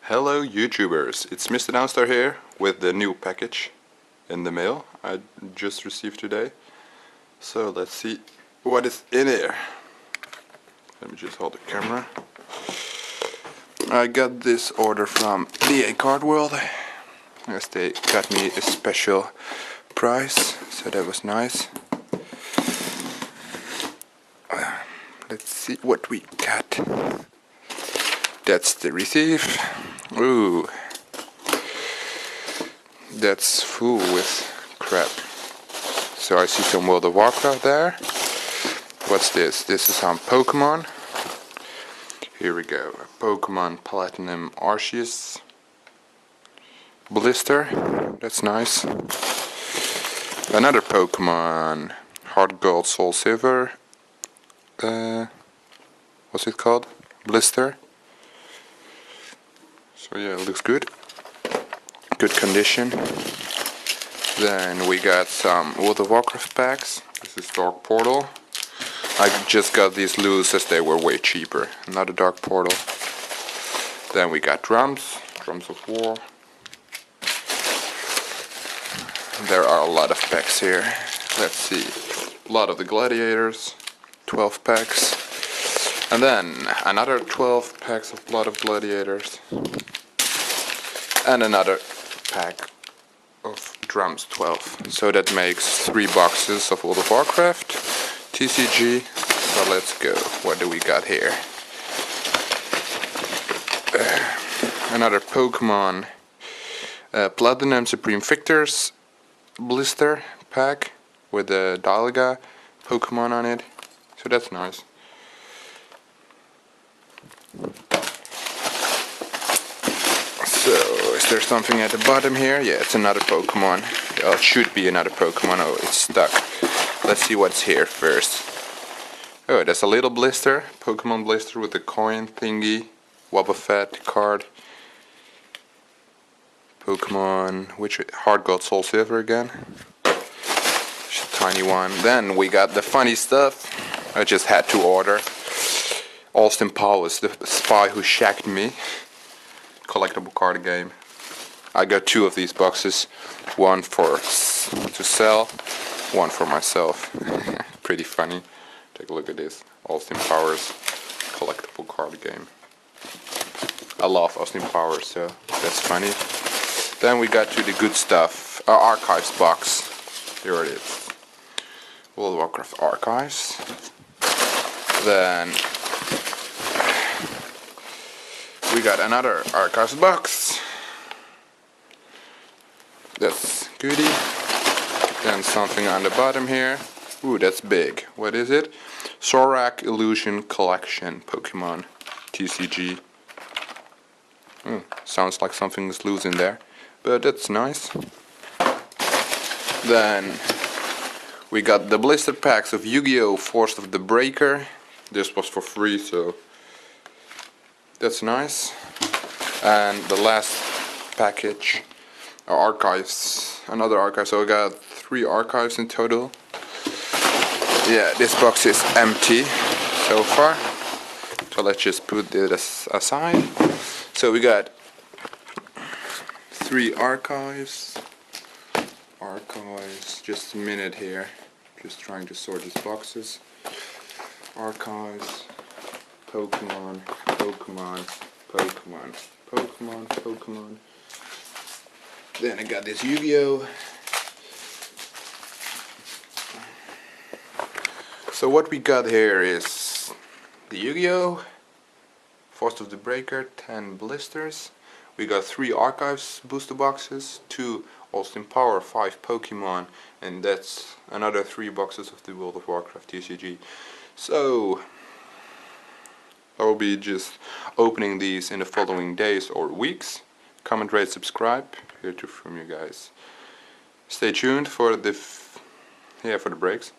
Hello YouTubers, it's Mr. Downstar here with the new package in the mail I just received today. So let's see what is in here. Let me just hold the camera. I got this order from DA Card World. Yes, they got me a special price, so that was nice. Let's see what we got. That's the receive. Ooh, that's full with crap. So I see some World of Warcraft there. What's this? This is some Pokemon. Here we go. Pokemon Platinum Arceus blister. That's nice. Another Pokemon Heart Gold Soul Silver. What's it called? Blister. So yeah, it looks good. Good condition. Then we got some World of Warcraft packs. This is Dark Portal. I just got these loose as they were way cheaper. Another Dark Portal. Then we got drums of war. There are a lot of packs here. Let's see. A lot of the gladiators. 12 packs. And then another 12 packs of Blood of Gladiators. And another pack of drums, 12. So that makes 3 boxes of World of Warcraft TCG. So let's go. What do we got here? Another Pokemon Platinum Supreme Victors blister pack with a Dialga Pokemon on it. So that's nice. So, is there something at the bottom here? Yeah, it's another Pokemon. Well, it should be another Pokemon. Oh, it's stuck. Let's see what's here first. Oh, there's a little blister. Pokemon blister with the coin thingy. Wobbuffet card. Pokemon, which Heart Gold Soul Silver again. It's a tiny one. Then we got the funny stuff. I just had to order. Austin Powers, the spy who shagged me. Collectible card game. I got 2 of these boxes, one for to sell, one for myself. Pretty funny. Take a look at this. Austin Powers collectible card game. I love Austin Powers, so that's funny. Then we got to the good stuff. Archives box. Here it is. World of Warcraft Archives. Then we got another Archives box. That's goodie. Then something on the bottom here. Ooh, that's big. What is it? Zorak Illusion Collection Pokemon TCG. Sounds like something is loose in there, but that's nice. Then we got the blister packs of Yu-Gi-Oh! Force of the Breaker. This was for free, so that's nice. And the last package, archives, another archive. So we got 3 archives in total. Yeah, this box is empty so far. So let's just put this aside. So we got 3 archives. Just a minute here. Just trying to sort these boxes. Archives. Pokemon. Then I got this Yu-Gi-Oh! So what we got here is the Yu-Gi-Oh! Force of the Breaker, 10 blisters. We got 3 Archives booster boxes, 2 Austin Power, 5 Pokemon, and that's another 3 boxes of the World of Warcraft TCG. So I will be just opening these in the following days or weeks. Comment, rate, subscribe. Here to from you guys. Stay tuned for the breaks.